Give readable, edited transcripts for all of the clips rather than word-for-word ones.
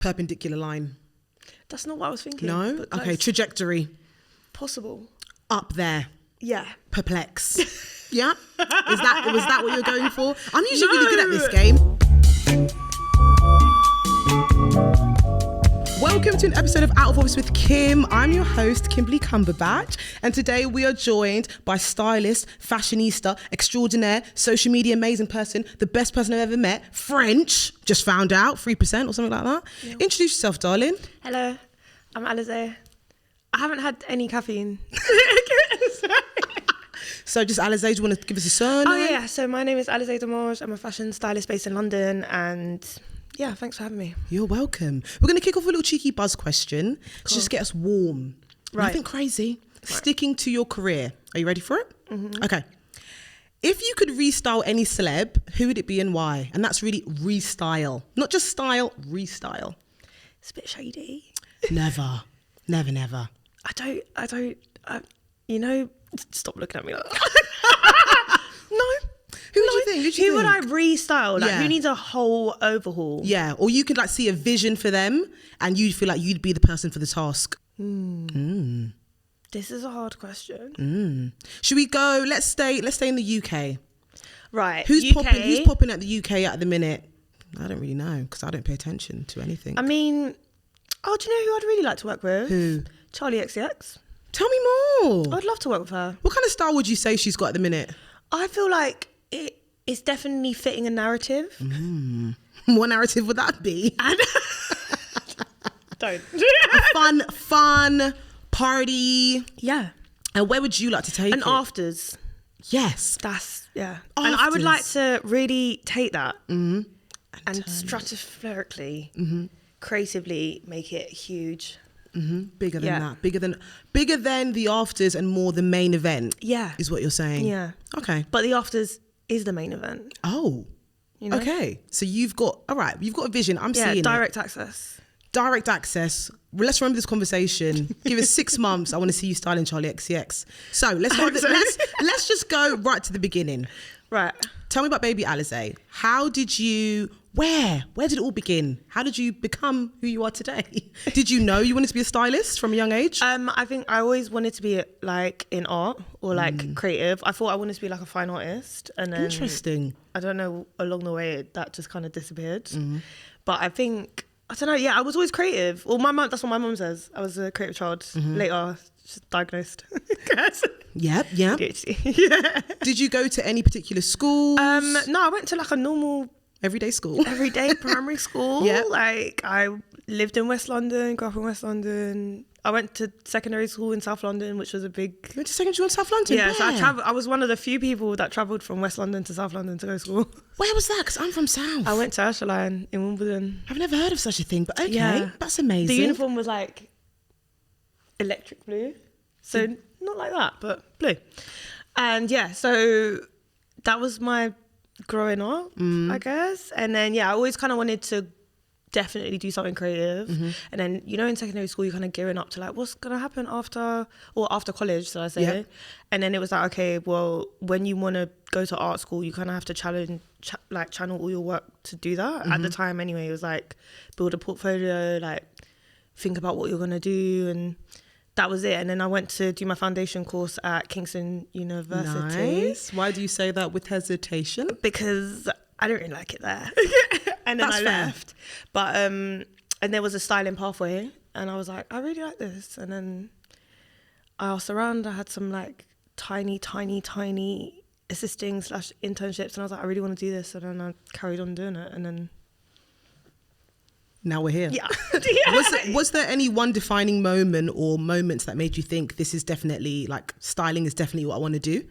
Perpendicular line. That's not what I was thinking. No? But Okay, close. Trajectory. Possible. Up there. Yeah. Perplex. Yeah? Was that what you're going for? I'm usually really good at this game. Welcome to an episode of Out of Office with Kim. I'm your host, Kimberley Cumberbatch, and today we are joined by stylist, fashionista, extraordinaire, social media amazing person, the best person I've ever met, French, just found out, 3% or something like that. Yeah. Introduce yourself, darling. Hello, I'm Alizé. I haven't had any caffeine. So just Alizé, do you want to give us a surname? Oh yeah, so my name is Alizé Demange. I'm a fashion stylist based in London, and yeah, thanks for having me. You're welcome. We're going to kick off a little cheeky buzz question to just get us warm. Right. Nothing crazy. Right. Sticking to your career. Are you ready for it? Mm-hmm. Okay. If you could restyle any celeb, who would it be and why? And that's really restyle. Not just style, restyle. It's a bit shady. Never. Never. Stop looking at me like that. No. Who do you think? Who would I restyle? Like, Yeah. who needs a whole overhaul? Yeah. Or you could like see a vision for them and you'd feel like you'd be the person for the task. This is a hard question. Should we go? Let's stay in the UK. Right. Who's UK? popping at the UK at the minute? I don't really know because I don't pay attention to anything. I mean, do you know who I'd really like to work with? Who? Charlie XCX. Tell me more. I'd love to work with her. What kind of style would you say she's got at the minute? I feel like it's definitely fitting a narrative. What narrative would that be? Don't. A fun party. Yeah. And where would you like to take And it? afters. Yes. That's, yeah. And I would like to really take that and stratospherically, creatively make it huge. Bigger than that. Bigger than the afters and more the main event. Yeah. Is what you're saying. Yeah. Okay. But the afters is the main event. Oh. You know? Okay. So you've got a vision. I'm seeing it. Direct access. Direct access. Well, let's remember this conversation. Give us 6 months. I want to see you styling Charlie XCX. So let's just go right to the beginning. Right. Tell me about baby Alizé. Where did it all begin? How did you become who you are today? Did you know you wanted to be a stylist from a young age? I think I always wanted to be like in art or like creative. I thought I wanted to be like a fine artist, and then Interesting. I don't know, along the way that just kind of disappeared. But I think, I don't know, yeah, I was always creative. Well, that's what my mum says. I was a creative child. Later, she's diagnosed. Yep. ADHD. Yeah. Did you go to any particular schools? No, I went to like a normal Everyday school. everyday primary school. Yeah. Like, I lived in West London, grew up in West London. I went to secondary school in South London, which was a big... You went to secondary school in South London? Yeah, so Where? I was one of the few people that travelled from West London to South London to go to school. Where was that? Because I'm from South. I went to Ursuline in Wimbledon. I've never heard of such a thing, but okay, Yeah. that's amazing. The uniform was like electric blue. So not like that, but blue. And yeah, so that was my growing up, I guess. And then, yeah, I always kind of wanted to definitely do something creative. And then, in secondary school, you're kind of gearing up to like, what's going to happen after college, should I say. Yeah. And then it was like, okay, well, when you want to go to art school, you kind of have to channel all your work to do that. At the time anyway, it was like, build a portfolio, like think about what you're going to do, and that was it. And then I went to do my foundation course at Kingston University. Nice. Why do you say that with hesitation? Because I didn't really like it there. And then That's I fair. left. But and there was a styling pathway, and I was like, I really like this. And then I asked around. I had some like tiny assisting / internships, and I was like, I really want to do this. And then I carried on doing it, and then Now we're here. yeah. Was there any one defining moment or moments that made you think this is definitely, like, styling is definitely what I want to do?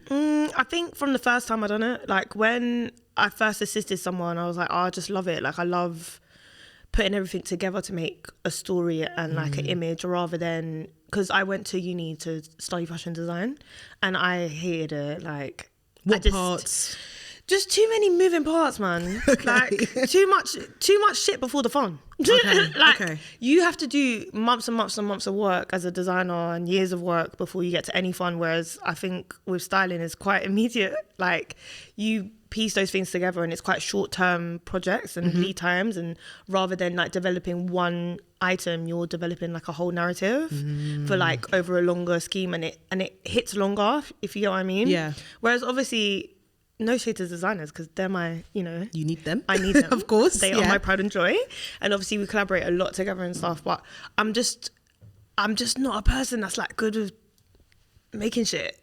I think from the first time I done it, like when I first assisted someone, I was like, I just love it. Like, I love putting everything together to make a story and like an image, rather than, because I went to uni to study fashion design and I hated it. Like, What parts? Just too many moving parts, man. Okay. Like too much shit before the fun. Okay. Like Okay. you have to do months and months and months of work as a designer and years of work before you get to any fun. Whereas I think with styling is quite immediate. Like you piece those things together and it's quite short-term projects and lead times, and rather than like developing one item, you're developing like a whole narrative for like over a longer scheme, and it hits longer, if you get what I mean. Yeah. Whereas obviously, no shade to designers, because they're my, You need them. I need them. Of course. They are my pride and joy. And obviously we collaborate a lot together and stuff, but I'm just not a person that's like good with making shit.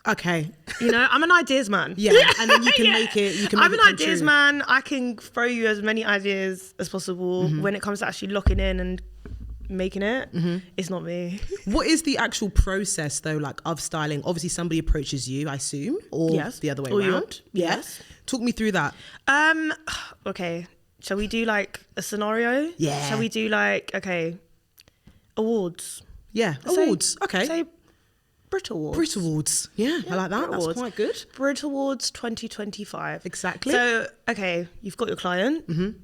Okay. I'm an ideas man. Yeah. And then you can make it. I'm an ideas man. I can throw you as many ideas as possible. When it comes to actually locking in and making it, it's not me. What is the actual process though, like of styling? Obviously somebody approaches you, I assume, or Yes. the other way Or you. around. Yes. Talk me through that. Okay. Shall we do like a scenario? Yeah. Shall we do like, okay, awards? Yeah. Say- Awards. Okay. Say Brit Awards. Brit Awards. Yeah, I like that. Brit That's Awards. quite good. Brit Awards 2025. Exactly. So, okay, you've got your client.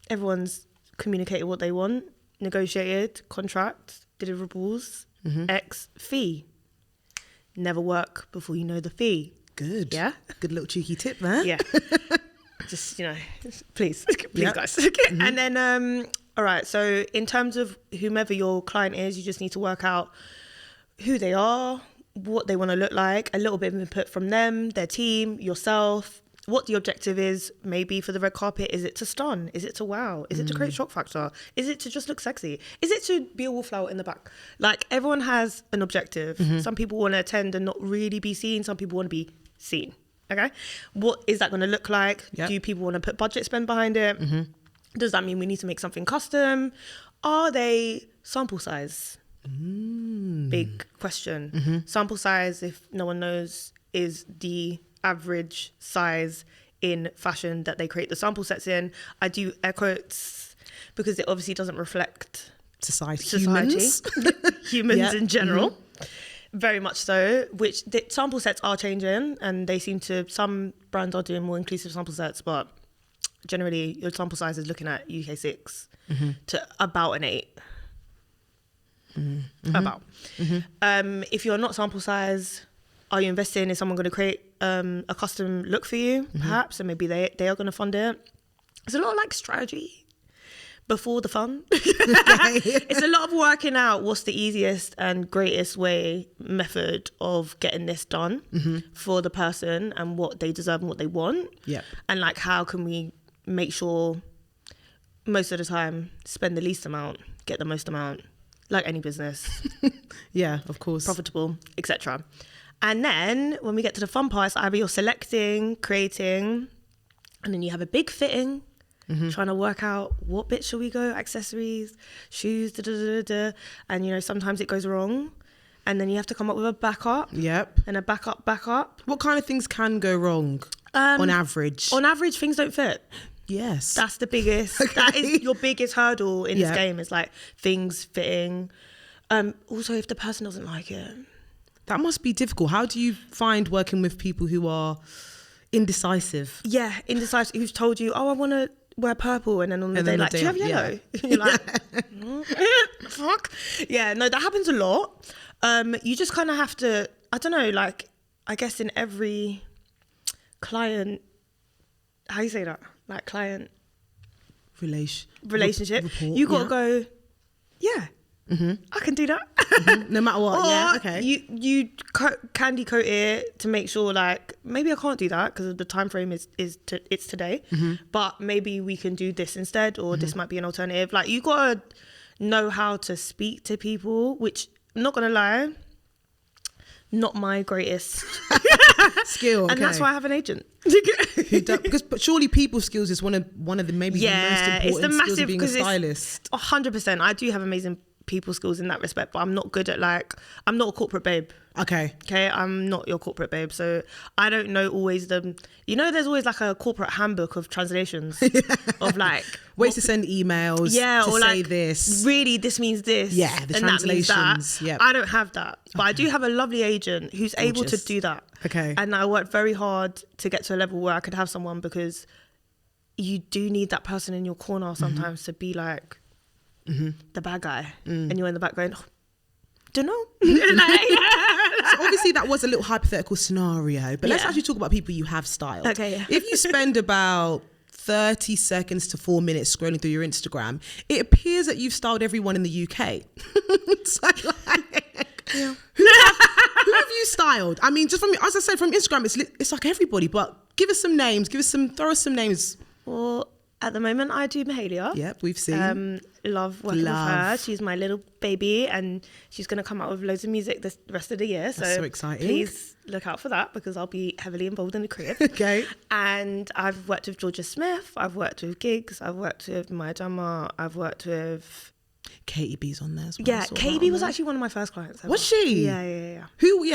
Everyone's communicated what they want, negotiated, contract, deliverables, X, fee. Never work before you know the fee. Good. Yeah? Good little cheeky tip there. Yeah. Just, please Yeah. guys. And then, all right, so in terms of whomever your client is, you just need to work out who they are, what they want to look like, a little bit of input from them, their team, yourself, what the objective is, maybe for the red carpet. Is it to stun? Is it to wow? Is it to create shock factor? Is it to just look sexy? Is it to be a wallflower in the back? Like, everyone has an objective. Some people want to attend and not really be seen. Some people want to be seen. Okay? What is that going to look like? Yep. Do people want to put budget spend behind it? Does that mean we need to make something custom? Are they sample size? Big question. Sample size, if no one knows, is the average size in fashion that they create the sample sets in. I do air quotes because it obviously doesn't reflect Society. humans, humans Yeah. in general. Very much so, which the sample sets are changing, and they seem to, some brands are doing more inclusive sample sets, but generally your sample size is looking at UK 6 to about an 8. About. If you're not sample size, are you investing in someone going to create a custom look for you, perhaps, and maybe they are going to fund it? It's a lot of like strategy before the fun. It's a lot of working out what's the easiest and greatest method of getting this done for the person and what they deserve and what they want. Yep. And like, how can we make sure most of the time spend the least amount, get the most amount, like any business, Yeah, of course. profitable, etc. And then when we get to the fun parts, either you're selecting, creating, and then you have a big fitting, trying to work out what bit should we go, accessories, shoes, and sometimes it goes wrong, and then you have to come up with a backup. Yep. And a backup. What kind of things can go wrong on average? On average, things don't fit. Yes. That's the biggest. Okay. That is your biggest hurdle in Yeah. this game. Is like things fitting. Also, if the person doesn't like it. That must be difficult. How do you find working with people who are indecisive? Yeah, indecisive. Who's told you, oh, I want to wear purple, and then on the And day then the like, do day you have of, yellow? You're like, fuck. Yeah, no, that happens a lot. You just kind of have to, I don't know, like, I guess in every client, how you say that? Like client relationship, report, you got to go, yeah, I can do that. No matter what. Or Yeah. Okay. you candy coat it to make sure, like, maybe I can't do that because the time frame it's today, but maybe we can do this instead, or this might be an alternative. Like, you gotta know how to speak to people, which, I'm not gonna lie, not my greatest Skill. Okay. and that's why I have an agent. But surely people skills is one of the maybe the most Yeah, it's important the skills massive, of being a because it's stylist. 100%. I do have amazing people skills in that respect, but I'm not good at I'm not a corporate babe. Okay. I'm not your corporate babe, so I don't know always there's always like a corporate handbook of translations of like ways to send emails, to or say like, this. really, this means this. Yeah, the and translations. That means that. Yep. I don't have that, but I do have a lovely agent who's able to do that. Okay. And I worked very hard to get to a level where I could have someone, because you do need that person in your corner sometimes to be like the bad guy, and you're in the back going, oh, don't know. So obviously that was a little hypothetical scenario, but let's actually talk about people you have styled. Okay, yeah. If you spend about 30 seconds to 4 minutes scrolling through your Instagram, it appears that you've styled everyone in the UK. So who have you styled? I mean, just from, as I said, from Instagram, it's like everybody, but give us some names, throw us some names. Well, at the moment, I do Mahalia. Yep, we've seen. Love working with her. She's my little baby, and she's going to come out with loads of music the rest of the year. That's so exciting. Please look out for that, because I'll be heavily involved in the crib. Okay. And I've worked with Georgia Smith. I've worked with Gigs. I've worked with Maya Jama. I've worked with... Katie B's on there as well. Yeah, Katie B was actually one of my first clients ever. Was she? Yeah. Who were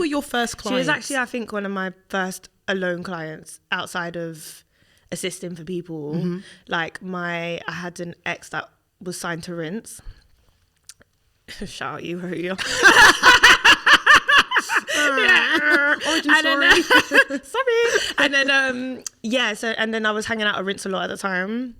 your first clients? She was actually, I think, one of my first alone clients outside of assisting for people. Like I had an ex that was signed to Rinse. Shout out you, who you origin story. Sorry. And then and then I was hanging out at Rinse a lot at the time.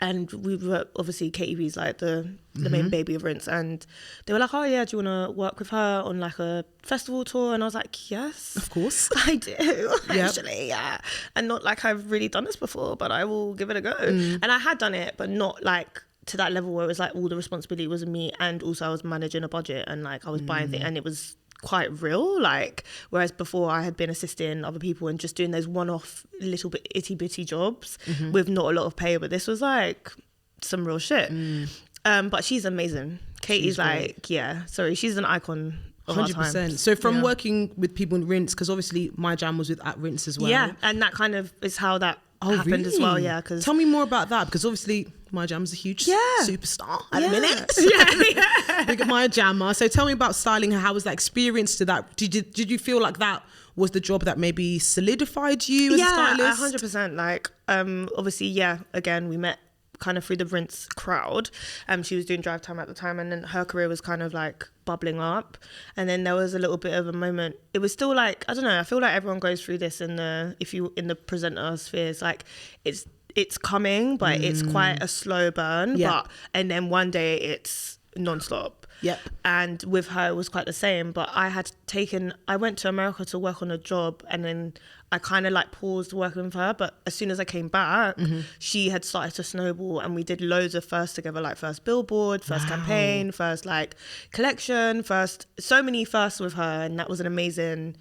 And we were obviously Katie B's like the main baby of Rinse, and they were like, oh yeah, do you want to work with her on like a festival tour? And I was like, yes, of course I do. Actually, yeah. And not like I've really done this before, but I will give it a go. And I had done it, but not like to that level where it was like all the responsibility was on me, and also I was managing a budget, and like I was buying things, and it was quite real, like, whereas before I had been assisting other people and just doing those one-off little bit itty bitty jobs with not a lot of pay, but this was like some real shit. But she's amazing. Katie's like, she's an icon of 100%. Our time. So from working with people in Rinse, because obviously my jam was at Rinse as well. Yeah, and that kind of is how that happened as well. Yeah, because tell me more about that, because obviously my jam's a huge superstar at the minute. Big at my jammer. So tell me about styling her. How was that experience to that? Did you feel like that was the job that maybe solidified you as a stylist? 100%. Like, obviously, again, we met kind of through the Rinse crowd. She was doing Drive Time at the time, and then her career was kind of like bubbling up. And then there was a little bit of a moment. It was still like, I don't know, I feel like everyone goes through this in the presenter spheres. Like it's coming, but it's quite a slow burn. And then one day it's non-stop. Yep. And with her, it was quite the same. But I went to America to work on a job, and then I kind of like paused working with her. But as soon as I came back, she had started to snowball, and we did loads of firsts together, like first billboard, first campaign, first like collection, so many firsts with her. And that was an amazing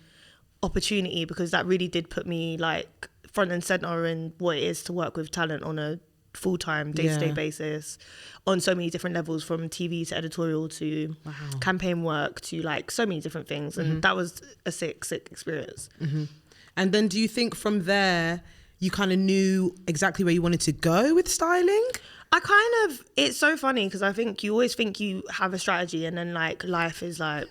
opportunity, because that really did put me like front and center in what it is to work with talent on a full-time day-to-day basis on so many different levels, from TV to editorial to campaign work to like so many different things. And that was a sick experience. And then do you think from there you kind of knew exactly where you wanted to go with styling? It's so funny, because I think you always think you have a strategy, and then like life is like,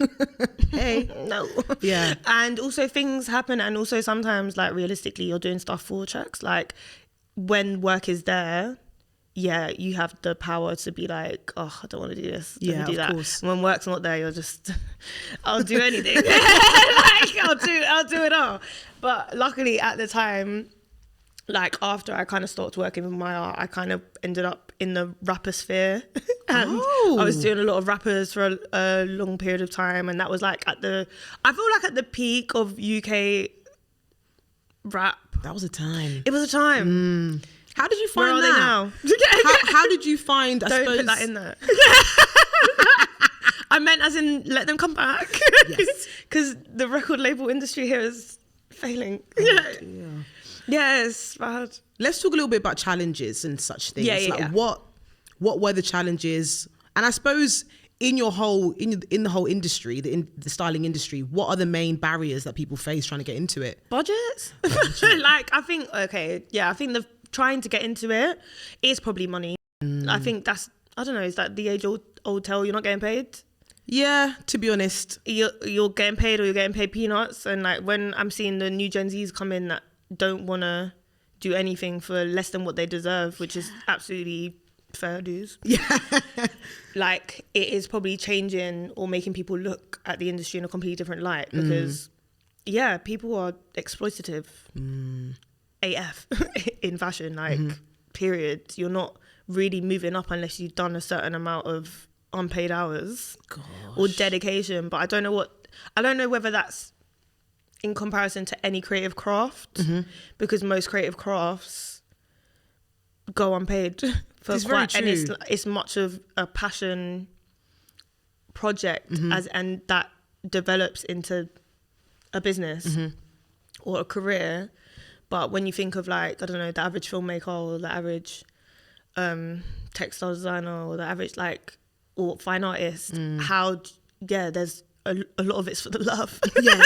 hey, no. Yeah. And also things happen, and also sometimes like realistically you're doing stuff for checks. Like when work is there, you have the power to be like, oh, I don't want to do this. Let me do that. Course. When work's not there, you're just, I'll do anything. Like I'll do it all. But luckily at the time, like after I kind of stopped working with my art, I kind of ended up in the rapper sphere. And I was doing a lot of rappers for a long period of time. And that was like at the peak of UK rap. That was a time. It was a time. How did you find Where are that? they now? How did you find, Don't put that in there. I meant as in let them come back. Yes. Because the record label industry here is failing. Yeah, it's bad. Let's talk a little bit about challenges and such things. What were the challenges? And I suppose in the whole industry, the styling industry, what are the main barriers that people face trying to get into it? Budgets? Like, I think the trying to get into it is probably money. I think that's, I don't know, is that the old tale, you're not getting paid. Yeah, to be honest. You're getting paid, or you're getting paid peanuts. And like when I'm seeing the new Gen Zs come in that don't want to do anything for less than what they deserve, which is absolutely fair dues. Yeah. Like it is probably changing or making people look at the industry in a completely different light, because yeah, people are exploitative AF in fashion, like period. You're not really moving up unless you've done a certain amount of unpaid hours or dedication. But I don't know whether that's in comparison to any creative craft, because most creative crafts go unpaid for it's quite, very true. and it's much of a passion project and that develops into a business or a career. But when you think of like, I don't know, the average filmmaker or the average textile designer or the average like, or fine artist, there's a lot of it's for the love. Yeah.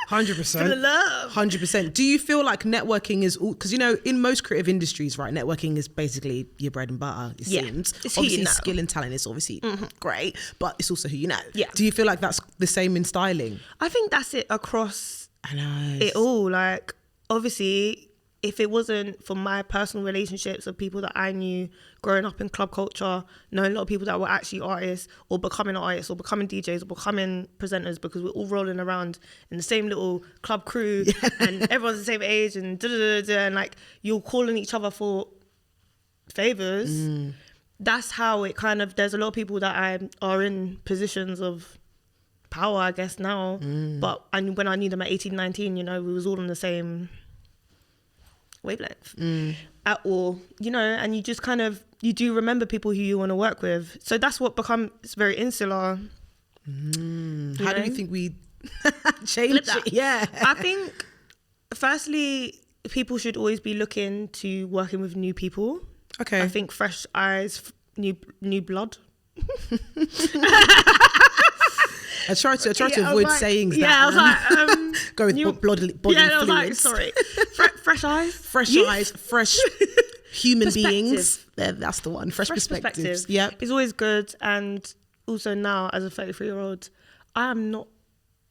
100%. For the love. 100%. Do you feel like networking is all, because you know in most creative industries, right, networking is basically your bread and butter, it seems. It's obviously know. skill and talent is obviously great, but it's also who you know. Yeah. Do you feel like that's the same in styling? I think that's it across I know. it all. Like obviously if it wasn't for my personal relationships of people that I knew growing up in club culture, knowing a lot of people that were actually artists or becoming artists or becoming DJs or becoming presenters, because we're all rolling around in the same little club crew and everyone's the same age and and like you're calling each other for favors. That's how it kind of, there's a lot of people that are in positions of power, I guess now, but when I knew them at 18, 19, you know, we was all on the same wavelength at all, you know, and you just kind of, you do remember people who you want to work with. So that's what becomes very insular. How do you think we change it? Yeah. I think firstly, people should always be looking to working with new people. Okay. I think fresh eyes, new blood. I try to avoid sayings that. Yeah, I was like, go with bodily fluids. I was like, sorry. Fresh eyes. Fresh eyes, fresh human beings. That's the one. Fresh perspectives. Yeah. It's always good. And also now, as a 33-year-old, I am not,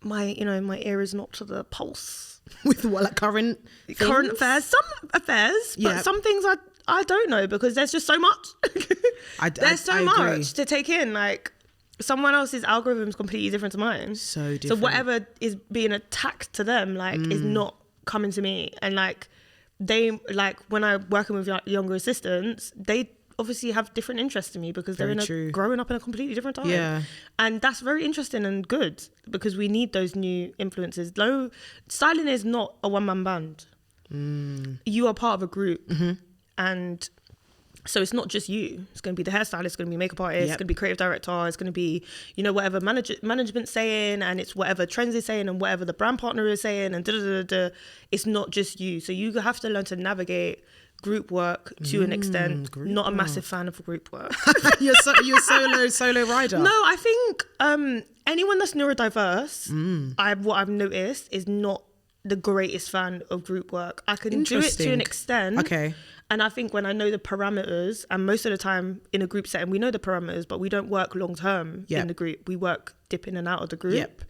my ear is not to the pulse. With what, like current affairs? Some affairs, but some things I don't know, because there's just so much. There's so much to take in. Like, someone else's algorithm is completely different to mine. So different. So whatever is being attacked to them, like, is not coming to me. And like, they, like, when I'm working with younger assistants, they obviously have different interests to me, because they're growing up in a completely different time. Yeah. And that's very interesting and good, because we need those new influences. Styling is not a one-man band. You are part of a group. And so it's not just you. It's going to be the hairstylist, it's going to be makeup artist, it's going to be creative director, it's going to be, you know, whatever management's saying, and it's whatever trends is saying, and whatever the brand partner is saying, and It's not just you. So you have to learn to navigate group work to an extent. Not a massive fan of group work. you're solo rider. No, I think anyone that's neurodiverse, what I've noticed, is not the greatest fan of group work. I can do it to an extent. Okay. And I think when I know the parameters, and most of the time in a group setting, we know the parameters, but we don't work long term in the group. We work dip in and out of the group. Yep.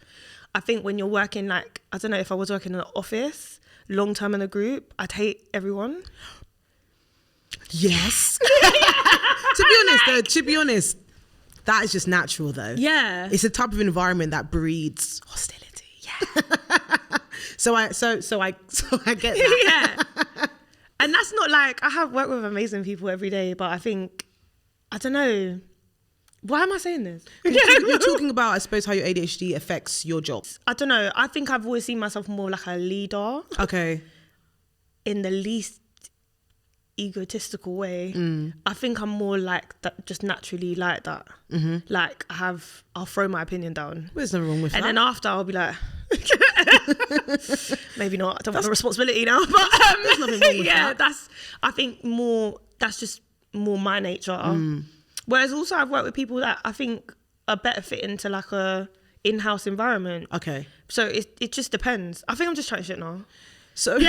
I think when you're working, like, I don't know, if I was working in an office long term in a group, I'd hate everyone. Yes. To be honest, that is just natural though. Yeah. It's a type of environment that breeds hostility. Yeah. So I get that. Yeah. And that's not like, I have worked with amazing people every day, but I think, I don't know, why am I saying this? You're talking about, I suppose, how your ADHD affects your job. I don't know. I think I've always seen myself more like a leader. Okay. In the least egotistical way. I think I'm more like that, just naturally like that. Like I'll throw my opinion down. There's nothing wrong with that. And then after I'll be like, maybe not. I don't have a responsibility now. But there's nothing wrong with that. I think that's just more my nature. Whereas also I've worked with people that I think are better fit into like a in-house environment. Okay. So it just depends. I think I'm just trying shit now. So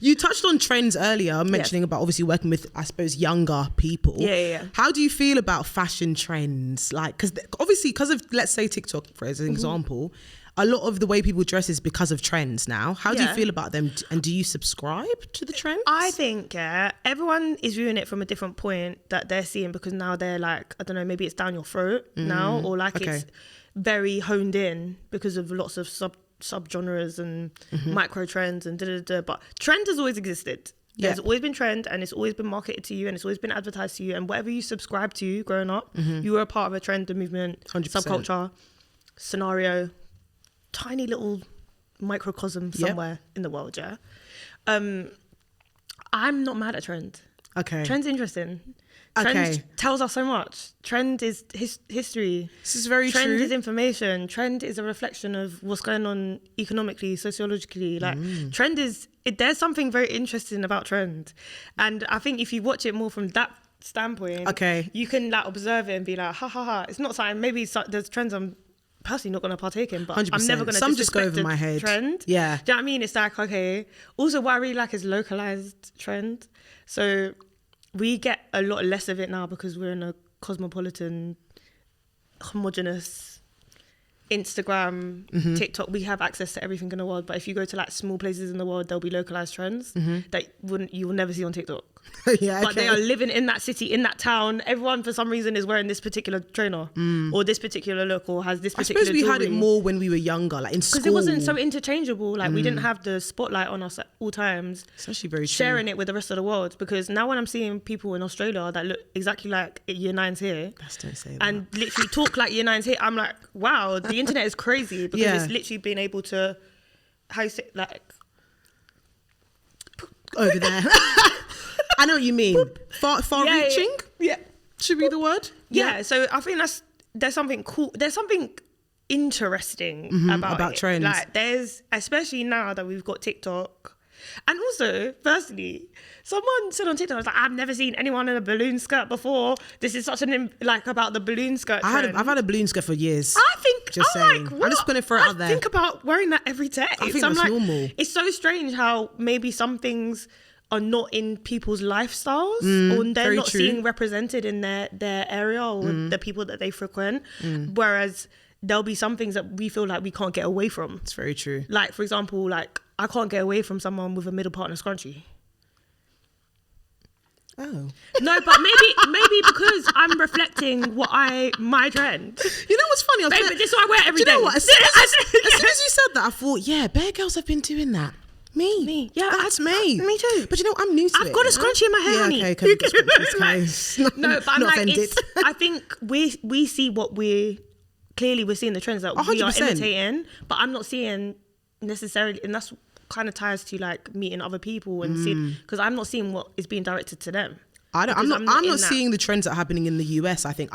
You touched on trends earlier, mentioning about obviously working with, I suppose, younger people. Yeah. How do you feel about fashion trends? Like, because of, let's say, TikTok, for as an example, a lot of the way people dress is because of trends now. How do you feel about them? And do you subscribe to the trends? I think, everyone is viewing it from a different point that they're seeing, because now they're like, I don't know, maybe it's down your throat now, or like it's very honed in because of lots of subgenres and micro trends and but trend has always existed. There's always been trend, and it's always been marketed to you, and it's always been advertised to you, and whatever you subscribe to growing up, you were a part of a trend, a movement, 100%. subculture, scenario, tiny little microcosm somewhere in the world. I'm not mad at trend. Trend's interesting. Trend tells us so much. Trend is history. This is very true. Trend is information. Trend is a reflection of what's going on economically, sociologically. Like trend is, there's something very interesting about trend. And I think if you watch it more from that standpoint, you can like observe it and be like, ha ha ha. It's not something, maybe there's trends I'm personally not going to partake in, but 100%. I'm never going to some just go over my head. Trend. Yeah. Do you know what I mean? It's like, okay. Also, what I really like is localized trend. So we get a lot less of it now because we're in a cosmopolitan, homogenous Instagram, TikTok. We have access to everything in the world. But if you go to like small places in the world, there'll be localized trends that you will never see on TikTok. But they are living in that city, in that town. Everyone for some reason is wearing this particular trainer or this particular look or has this particular I suppose we jewelry. had it more when we were younger, like in school. Because it wasn't so interchangeable. Like we didn't have the spotlight on us at all times. It's actually very true. Sharing it with the rest of the world. Because now when I'm seeing people in Australia that look exactly like year 9s here. Don't say that. And literally talk like year 9s here, I'm like, wow, the internet is crazy because it's literally being able to, how you say, like, over there. I know what you mean. Far reaching? Yeah. Should be the word? Yeah. So I think there's something cool. There's something interesting about trends. Like there's, especially now that we've got TikTok. And also, firstly, someone said on TikTok, I was like, I've never seen anyone in a balloon skirt before. This is such about the balloon skirt trend. I've had a balloon skirt for years. I think, just saying. Like, I'm just going to throw it out there. I think about wearing that every day. I think that's normal. It's so strange how maybe some things are not in people's lifestyles or they're not seeing represented in their area or the people that they frequent. Whereas there'll be some things that we feel like we can't get away from. It's very true. Like, for example, like I can't get away from someone with a middle part and a scrunchie. Oh. No, but maybe because I'm reflecting my trend. You know what's funny? Baby, this is what I wear every day. Do you know what? As soon as you said that, I thought, yeah, bare girls have been doing that. Me. Yeah, that's me. Me too. But you know, I'm new to it. I've got a scrunchie in my hair, honey. Okay, can we get scrunchies? No, but I'm like, I think we see what we're seeing the trends that 100%. we are imitating, but I'm not seeing necessarily, and that's kind of ties to like meeting other people and seeing, because I'm not seeing what is being directed to them. I'm not seeing the trends that are happening in the US. I think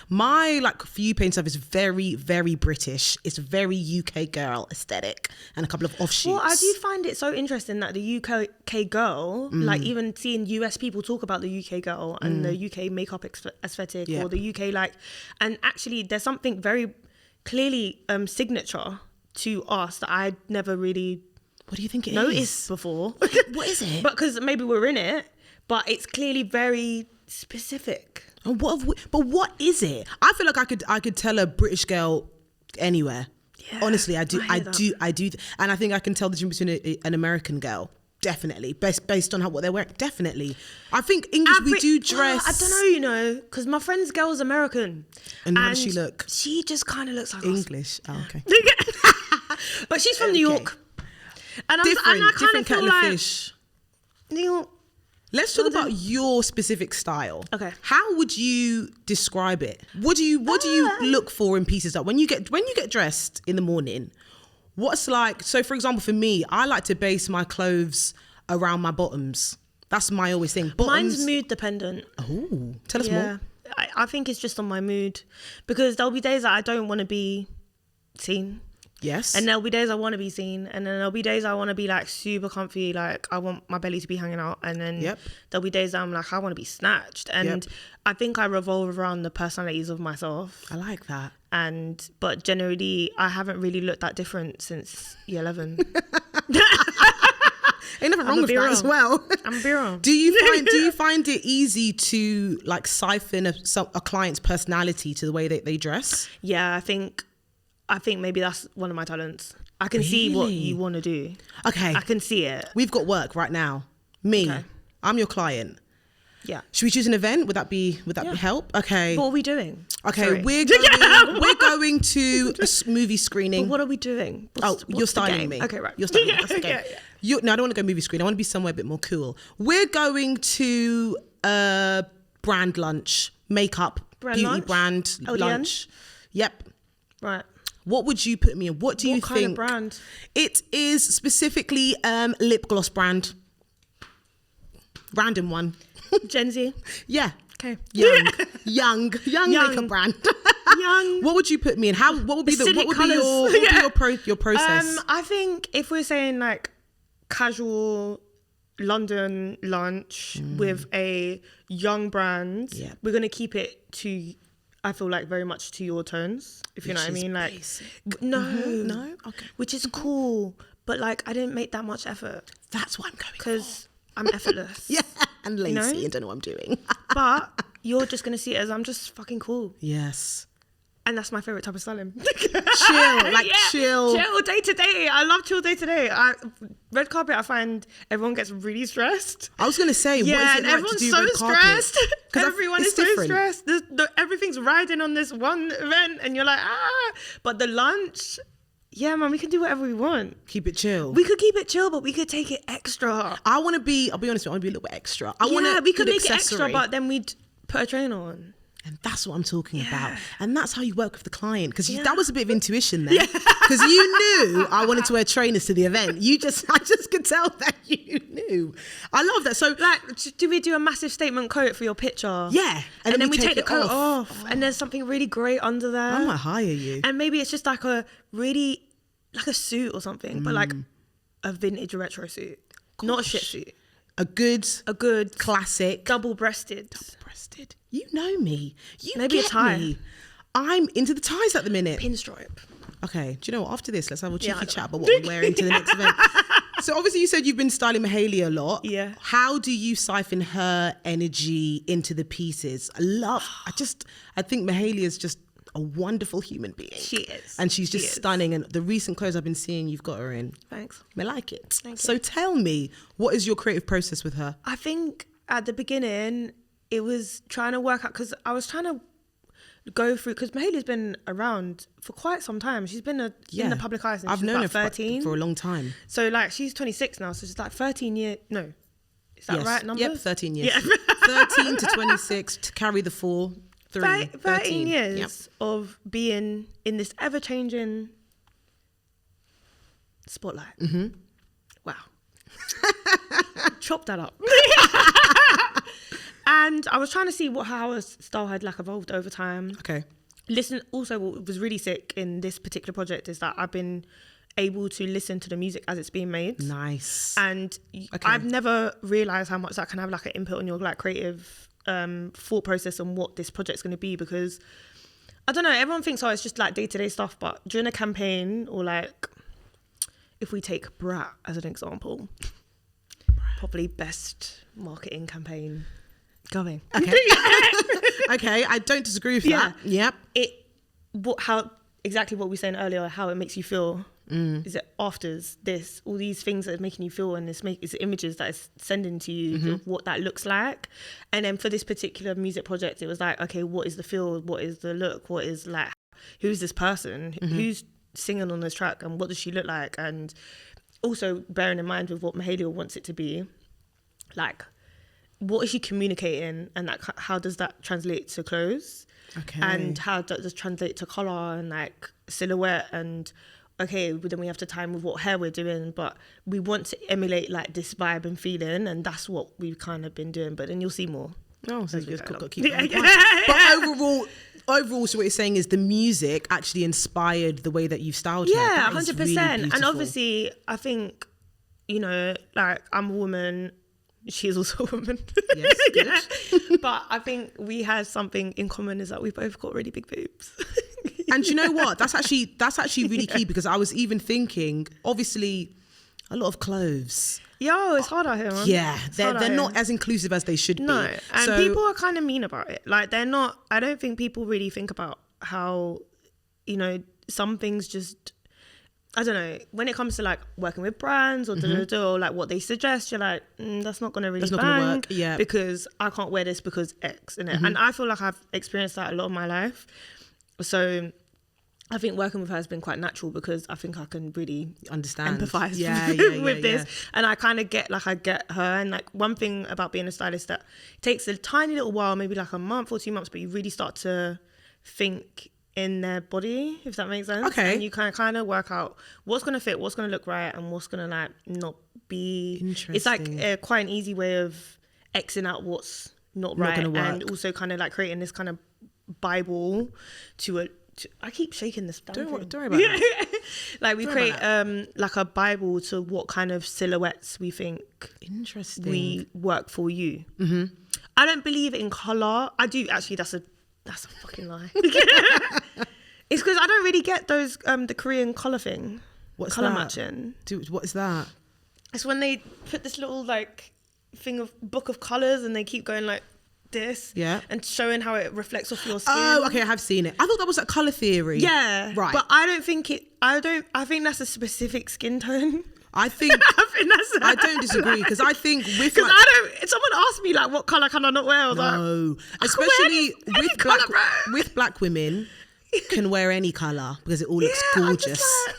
my like For You page stuff is very, very British. It's very UK girl aesthetic and a couple of offshoots. Well, I do find it so interesting that the UK girl, like even seeing US people talk about the UK girl and the UK makeup aesthetic or the UK like, and actually there's something very clearly signature to us that I never really What do you think it noticed before. What is it? Because maybe we're in it. But it's clearly very specific. And what is it? I feel like I could tell a British girl anywhere. Yeah, honestly, I do, and I think I can tell the difference between an American girl. Definitely, based on what they're wearing. Definitely, I think English we do dress. I don't know, because my friend's girl's American. And how does she look? She just kind of looks like English. Us. Oh, okay. But she's from New York, and I kind of feel like New York. Let's talk about your specific style. Okay. How would you describe it? What do you look for in pieces that when you get dressed in the morning? What's like? So, for example, for me, I like to base my clothes around my bottoms. That's my always thing. Bottoms. Mine's mood dependent. Oh, tell us more. I think it's just on my mood, because there'll be days that I don't want to be seen. Yes. And there'll be days I want to be seen, and then there'll be days I want to be like super comfy, like I want my belly to be hanging out, and then there'll be days that I'm like I want to be snatched, and I think I revolve around the personalities of myself. I like that. But generally I haven't really looked that different since year 11. Ain't nothing wrong with that as well. I'm a B-roll. Do you find it easy to like siphon a client's personality to the way that they dress? Yeah, I think maybe that's one of my talents. I can see what you want to do. Okay. I can see it. We've got work right now. Me, Okay. I'm your client. Yeah. Should we choose an event? Would that be help? Okay. What are we doing? Okay, Sorry. we're going to a movie screening. But what are we doing? You're styling me. Okay, right. You're styling me. That's the game. Yeah. No, I don't want to go movie screen. I want to be somewhere a bit more cool. We're going to a brand lunch, makeup, beauty lunch? brand LDN? lunch. Yep. Right. What would you put me in? What do you think? What kind of brand? It is specifically lip gloss brand. Random one. Gen Z. Yeah. Okay. Young makeup brand. Young. What would you put me in? What would be your process? I think if we're saying like casual London lunch with a young brand, we're gonna keep it to, I feel like, very much to your tones, if you know what I mean. Like, no, okay, which is cool, but like I didn't make that much effort. That's what I'm going because I'm effortless. Yeah, and lazy, you know? and don't know what I'm doing. But you're just gonna see it as I'm just fucking cool. Yes. And that's my favorite type of styling. Chill day to day. I love chill day to day. Red carpet, I find everyone gets really stressed. I was gonna say, yeah, what is it and like everyone's to do so red stressed. carpet? Everyone is so stressed. Everything's riding on this one event, and you're like, But the lunch, yeah, man, we can do whatever we want. Keep it chill. We could keep it chill, but we could take it extra. I'll be honest with you, I want to be a little bit extra. We could make it extra, but then we'd put a trainer on. And that's what I'm talking about. And that's how you work with the client. Because that was a bit of intuition there. Because you knew I wanted to wear trainers to the event. I just could tell that you knew. I love that. So, like, do we do a massive statement coat for your picture? Yeah. And then we take the coat off. And there's something really great under there. I might hire you. And maybe it's just like a suit or something, but like a vintage retro suit. Gosh. Not a shit suit. A good classic. Double-breasted. You know me. Maybe a tie. Me. I'm into the ties at the minute. Pinstripe. Okay. Do you know what? After this, let's have a cheeky chat about what we're wearing to the next event. So obviously you said you've been styling Mahalia a lot. Yeah. How do you siphon her energy into the pieces? I think Mahalia is just a wonderful human being. She is. And she's just stunning. And the recent clothes I've been seeing you've got her in. Thanks. I like it. Thank so you. tell me, what is your creative process with her? I think at the beginning, it was trying to work out, because I was trying to go through, because Mahalia's been around for quite some time. She's been in the public eye since I've she was known about her 13. for a long time. So like she's 26 now, so she's like 13 years. No, is that right number? Yep, 13 years. Yeah. 13 to 26 to carry the 13 years of being in this ever-changing spotlight. Mm-hmm. Wow. Chop that up. And I was trying to see how her style had like evolved over time. Okay. Listen, also what was really sick in this particular project is that I've been able to listen to the music as it's being made. Nice. And I've never realised how much that can have like an input on your like creative thought process on what this project's going to be, because I don't know, everyone thinks it's just like day-to-day stuff, but during a campaign, or like if we take Brat as an example, probably best marketing campaign going. Okay. Okay, I don't disagree with that. Yep. Exactly what we were saying earlier, how it makes you feel. Is it afters this, all these things that are making you feel, and it's images that it's sending to you of what that looks like. And then for this particular music project, it was like, okay, what is the feel? What is the look? What is like, who's this person? Who's singing on this track, and what does she look like? And also bearing in mind with what Mahalia wants it to be, like, what is she communicating, and like how does that translate to clothes? Okay. And how does it translate to colour and like silhouette? And okay, but then we have to time with what hair we're doing, but we want to emulate like this vibe and feeling, and that's what we've kind of been doing. But then you'll see more. Oh, so you just got to keep it But overall, so what you're saying is the music actually inspired the way that you've styled her. Yeah, 100%. Really, and obviously, I think, like I'm a woman. She is also a woman. Yes, yeah. But I think we have something in common, is that we've both got really big boobs. And you know what? That's actually really key, because I was even thinking, obviously, a lot of clothes. Yo, it's hard out here, man. Yeah, they're out not here. as inclusive as they should be. No, and So- people are kind of mean about it. Like, they're not, I don't think people really think about how, you know, some things just, I don't know, when it comes to like working with brands or or like what they suggest, you're like, that's not going to really That's not gonna bang work, yeah. because I can't wear this because X, innit? And I feel like I've experienced that a lot of my life. So I think working with her has been quite natural because I think I can really Understand. empathize yeah, with this. And I kind of get her. And like one thing about being a stylist that takes a tiny little while, maybe like a month or 2 months, but you really start to think in their body, if that makes sense. Okay. And you can kind of work out what's going to fit, what's going to look right, and what's going to like not be. It's like quite an easy way of Xing out what's not right, gonna work. and also kind of like creating this kind of Bible to I keep shaking this. Don't worry about that. Like we Don't create worry like a Bible to what kind of silhouettes we think Interesting. we work for you. Mm-hmm. I don't believe in colour. I do actually. That's a fucking lie. It's because I don't really get those the Korean colour thing. What's colour that? matching? Dude, what is that? It's when they put this little like thing of book of colours and they keep going like this, Yeah. and showing how it reflects off your skin. Oh, okay, I have seen it. I thought that was like colour theory. Yeah, Right. But I don't think it. I think that's a specific skin tone. I think I don't disagree because I think with Because like, I don't. If someone asked me like, what color can I not wear? I was like, no, I can especially wear any with colour, bro. with black women can wear any colour because it all looks I'm just gorgeous. like,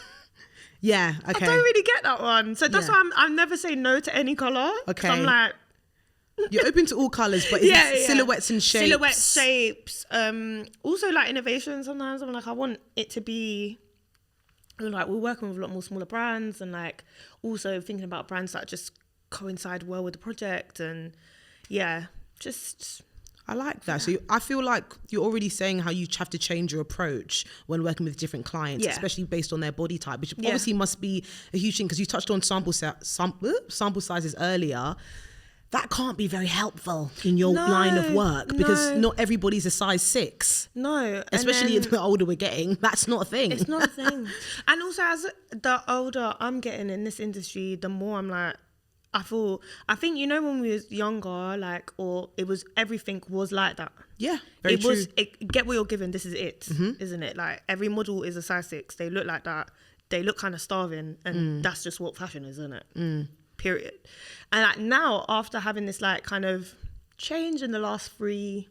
Yeah, okay. I don't really get that one. So that's Yeah. why I'm never say no to any color. Okay. I'm like, You're open to all colours, but it's silhouettes and shapes. Silhouettes, shapes. Also like innovation. Sometimes I'm like, I want it to be like, we're working with a lot more smaller brands, and like also thinking about brands that just coincide well with the project, and just. I like that. So I feel like you're already saying how you have to change your approach when working with different clients, Yeah. especially based on their body type, which obviously must be a huge thing because you touched on sample sizes earlier. That can't be very helpful in your line of work because not everybody's a size 6. No. Especially the older we're getting, that's not a thing. It's not a thing. And also, as the older I'm getting in this industry, the more I'm like, I think, you know, when we was younger, like, or it was, everything was like that. Yeah, very true. Get what you're given, this is it, isn't it? Like, every model is a size 6. They look like that. They look kind of starving, and that's just what fashion is, isn't it? Period. And like now, after having this like kind of change in the last 3-4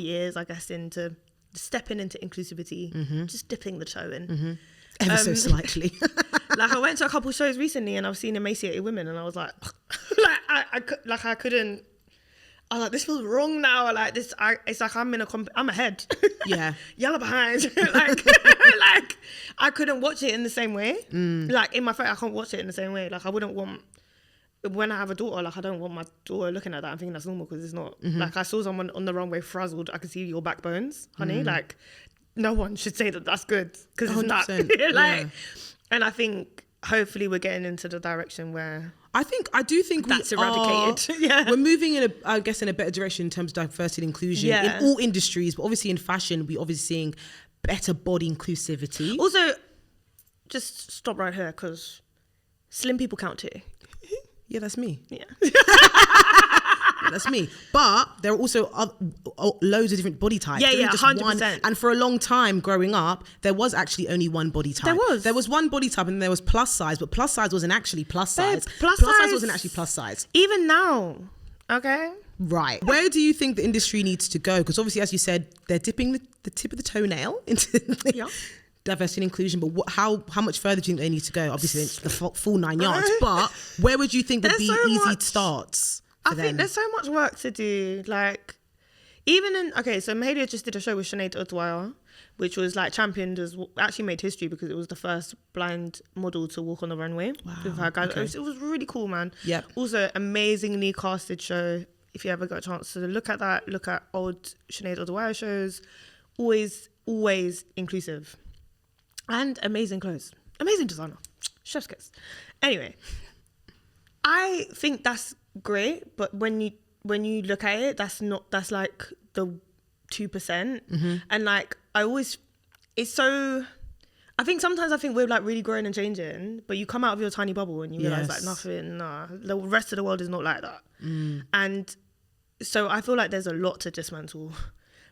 years, I guess, into stepping into inclusivity, just dipping the toe in. Ever so slightly. Like I went to a couple shows recently and I've seen emaciated women and I was like, I couldn't. I was like, this feels wrong now. Like this, it's like I'm ahead. Yeah. Y'all are behind. like I couldn't watch it in the same way. Like in my face, I can't watch it in the same way. Like I wouldn't want, when I have a daughter, like I don't want my daughter looking at that and thinking that's normal because it's not. Like I saw someone on the runway frazzled. I could see your backbones, honey. Like no one should say that that's good because it's not. Like, and I think hopefully we're getting into the direction where I do think that's eradicated. We're moving in a better direction in terms of diversity and inclusion in all industries, but obviously in fashion, we're obviously seeing better body inclusivity. Also, just stop right here because slim people count too. Yeah, that's me. Yeah. That's me. But there are also loads of different body types. Yeah, There yeah, isn't just 100%. one. And for a long time growing up, there was actually only one body type. There was one body type and there was plus size, but plus size wasn't actually plus size. Plus size wasn't actually plus size. Even now, okay? Right. Where do you think the industry needs to go? Because obviously, as you said, they're dipping the tip of the toenail into diversity and inclusion. But how much further do you think they need to go? Obviously, it's the full 9 yards. But where would you think would be easy starts? I think there's so much work to do. Like, even so Mahalia just did a show with Sinead O'Dwyer, which was like championed as, actually made history because it was the first blind model to walk on the runway with her guys. Okay. It was really cool, man. Yeah. Also, amazingly casted show. If you ever got a chance to look at that, look at old Sinead O'Dwyer shows. Always inclusive. And amazing clothes. Amazing designer. Chef's kiss. Anyway, I think that's great, but when you look at it, that's like the 2%. And like I I think sometimes we're like really growing and changing, but you come out of your tiny bubble and you realize like the rest of the world is not like that. And so I feel like there's a lot to dismantle,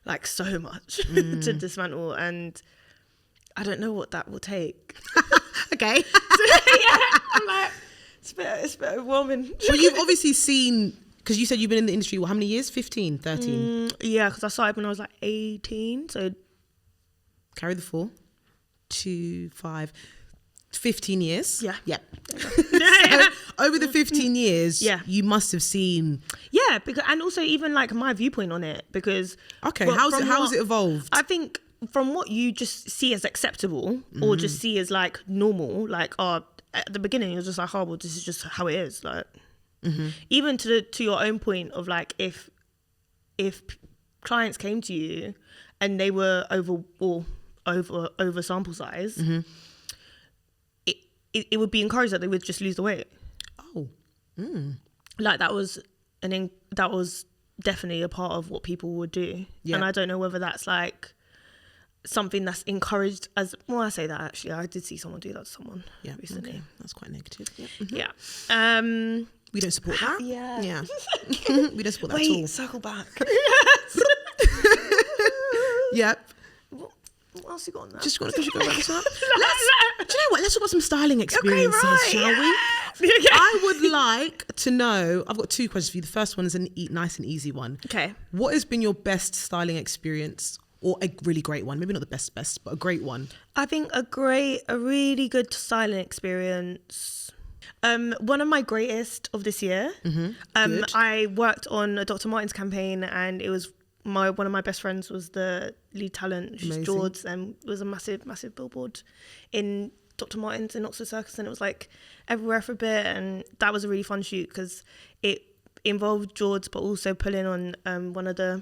like so much to dismantle, and I don't know what that will take. Okay. I'm like, it's a bit overwhelming. Well, you've obviously seen, because you said you've been in the industry, how many years? 15, 13? Yeah, because I started when I was like 18, so... Carry the 4, 2, 5, 15 years. Yeah. So over the 15 years, you must have seen... Yeah, because, and also even like my viewpoint on it, because... Okay, how has it evolved? I think from what you just see as acceptable or just see as like normal, like, at the beginning it was just like, oh, well, this is just how it is. Like, even to your own point of like, if clients came to you and they were over sample size, it would be encouraged that they would just lose the weight. Oh, like that was definitely a part of what people would do. And I don't know whether that's like something that's encouraged as well. I say that actually, I did see someone do that to someone recently. Okay. That's quite negative. We don't support that. We don't support that at all. Circle back. Yep. What else you got on that? Just want to go back to that. Do you know what? Let's talk about some styling experiences, shall we? I would like to know, I've got 2 questions for you. The first one is a nice and easy one. Okay. What has been your best styling experience, or a really great one? Maybe not the best, but a great one. I think a really good styling experience. One of my greatest of this year. I worked on a Dr. Martens campaign, and it was one of my best friends was the lead talent, she's George, and it was a massive billboard in Dr. Martens in Oxford Circus, and it was like everywhere for a bit, and that was a really fun shoot because it involved George but also pulling on one of the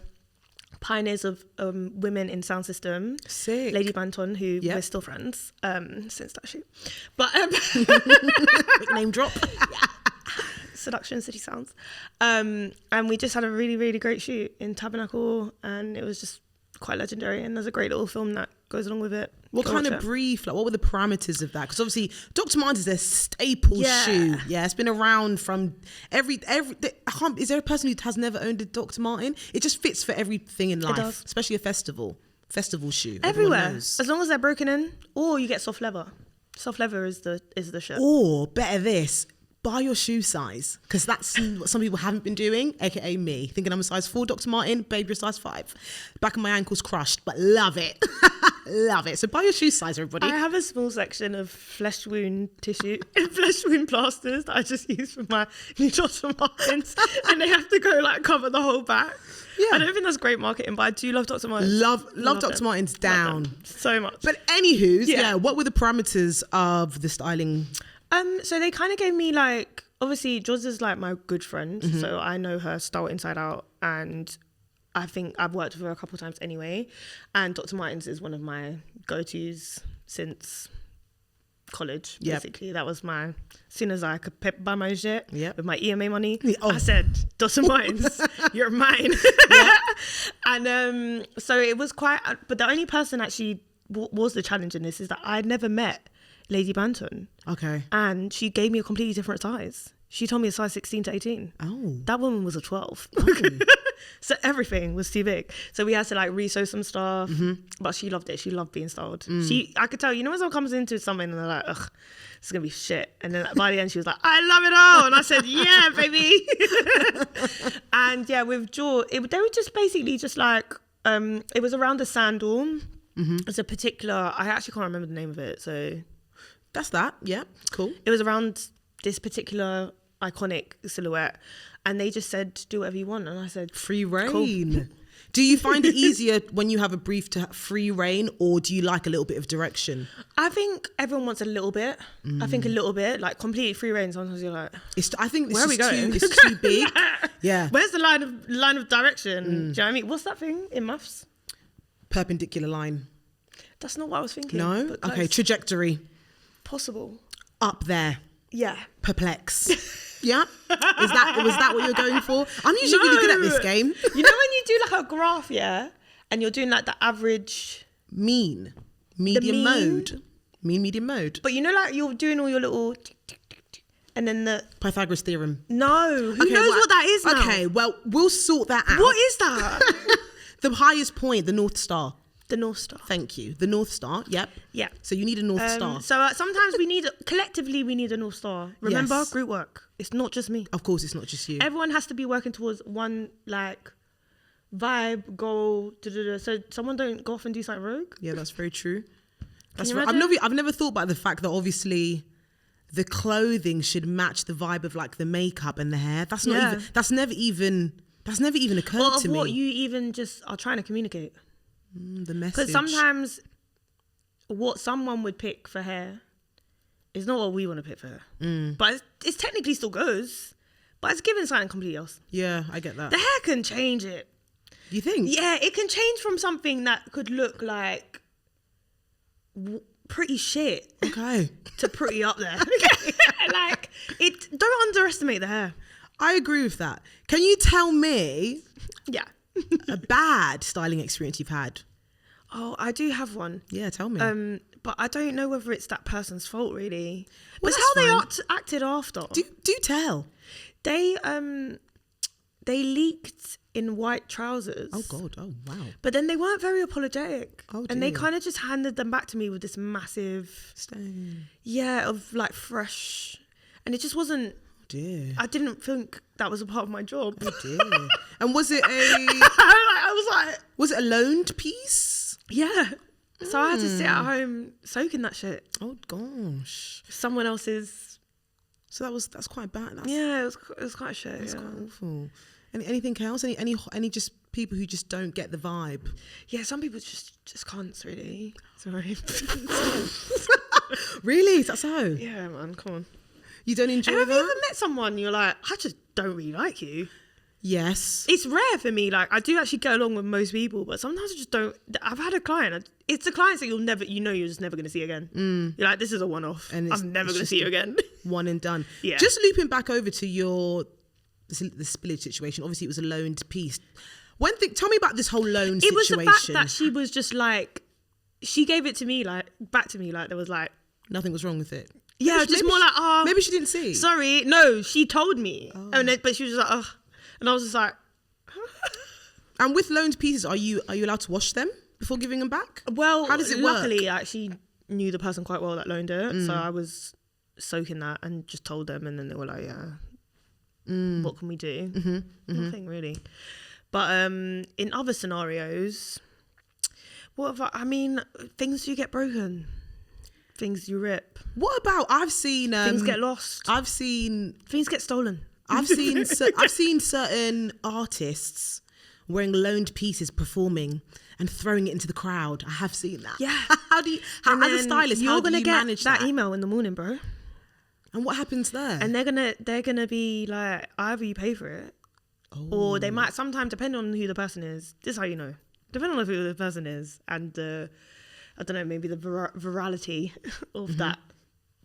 pioneers of women in sound system. Sick. Lady Banton, who we're still friends since that shoot, but big name drop. Seduction City Sounds, and we just had a really great shoot in Tabernacle, and it was just quite legendary, and there's a great little film that goes along with it. What kind of brief, like what were the parameters of that? Because obviously Dr. Martens is a staple shoe. Yeah, it's been around from is there a person who has never owned a Dr. Martens? It just fits for everything in life, especially a festival shoe. Everywhere, as long as they're broken in, or you get soft leather. Soft leather is the shirt. Or better this, buy your shoe size, because that's what some people haven't been doing, aka me, thinking I'm a size 4 Dr. Martens, baby, you're a size 5. Back of my ankle's crushed, but love it. Love it. So buy your shoe size, everybody. I have a small section of flesh wound tissue and flesh wound plasters that I just use for my new Dr. Martens, and they have to go like cover the whole back. Yeah. I don't think that's great marketing, but I do love Dr. Martens. Love Dr. Martens down. So much. But anywho, what were the parameters of the styling? So they kind of gave me like, obviously George is like my good friend, so I know her style inside out, and I think I've worked with her a couple of times anyway, and Dr. Martens is one of my go-tos since college, basically. That was as soon as I could buy my shit with my EMA money, I said, Dr. Martens, you're mine. And so it was quite, but the only person actually was the challenge in this is that I'd never met Lady Banton. Okay. And she gave me a completely different size. She told me a size 16 to 18. Oh. That woman was a 12. Oh. So everything was too big. So we had to like re-sew some stuff. But she loved it. She loved being styled. I could tell, when someone comes into something and they're like, ugh, this is going to be shit. And then by the end she was like, I love it all. And I said, yeah, baby. And with George, they were just basically just like, it was around a sandal. It's a particular, I actually can't remember the name of it. So that's that. Yeah, cool. It was around this particular iconic silhouette, and they just said, do whatever you want. And I said, free reign. Cool. Do you find it easier when you have a brief to free reign, or do you like a little bit of direction? I think everyone wants a little bit. I think a little bit, like completely free reign. Sometimes you're like, I think where are we going? It's too big. Yeah. Where's the line of direction? Do you know what I mean? What's that thing in maths? Perpendicular line. That's not what I was thinking. No? Okay, trajectory. Possible. Up there. Yeah. Perplex. Yeah? Was that what you're going for? I'm usually really good at this game. You know when you do like a graph, and you're doing like the average... Medium mode. Mean medium mode. But you know, like you're doing all your little tick, tick, tick, tick, and then the Pythagoras theorem. no, who knows what that is now? Okay, well, we'll sort that out. What is that? The highest point, the North Star. The North Star. Thank you. The North Star. Yep. Yeah. So you need a North Star. So sometimes collectively we need a North Star. Remember, Yes. group work. It's not just me. Of course, it's not just you. Everyone has to be working towards one like vibe, goal. So someone don't go off and do something rogue. Yeah, that's very true. That's you right. imagine? I've never thought about the fact that obviously the clothing should match the vibe of like the makeup and the hair. That's not Yeah. even. That's never even occurred Or to of what me. you even just are trying to communicate. The message. Because sometimes what someone would pick for hair is not what we want to pick for hair. But it's technically still goes, but it's giving something completely else. Yeah, I get that. The hair can change it. You think? Yeah, it can change from something that could look like pretty shit Okay. to pretty up there. Like, don't underestimate the hair. I agree with that. Can you tell me Yeah. a bad styling experience you've had? Oh, I do have one. Yeah, tell me. But I don't know whether it's that person's fault really. Well, It's that's how fine. they acted after. Do tell. They leaked in white trousers. Oh God. Oh wow. But then they weren't very apologetic. Oh, and they dear. kind of just handed them back to me with this massive, Stain. of like fresh. And it just wasn't, Dear. I didn't think that was a part of my job. Oh dear. And was it I was like, a loaned piece? yeah. So I had to sit at home soaking that shit. Oh gosh. Someone else's. So that's quite bad. Yeah, it was quite shit. That's Yeah. quite awful. Anything else? Any just people who just don't get the vibe? Yeah, some people just cunts, really. Sorry. Really? Is that so? Yeah, man, come on. You don't enjoy And have that? you ever met someone you're like, I just don't really like you? Yes. It's rare for me. Like, I do actually get along with most people, but sometimes I just don't. I've had a client. It's the clients that you're just never going to see again. You're like, this is a one-off. And I'm never going to see you again. One and done. Yeah. Just looping back over to the spillage situation. Obviously, it was a loaned piece. Tell me about this whole loan situation. It was the fact that she was just like, she gave it to me, like, back to me, like, there was like, nothing was wrong with it. yeah, Maybe just she- more like, maybe she didn't see. sorry. No, she told me. But she was just like, oh. And I was just like, And with loaned pieces, are you allowed to wash them before giving them back? well, How does it work? luckily, I actually knew the person quite well that loaned it. So I was soaking that and just told them. And then they were like, yeah, what can we do? Nothing really. But in other scenarios, things do get broken. Things you rip. What about I've seen Things get lost. I've seen Things get stolen. I've seen certain artists wearing loaned pieces performing and throwing it into the crowd. I have seen that. Yeah. As a stylist, how do you manage that that? email in the morning, bro? And what happens there? And they're gonna be like, either you pay for it, or they might sometimes, depending on who the person is. This is how you know. Depending on who the person is and I don't know, maybe the virality of that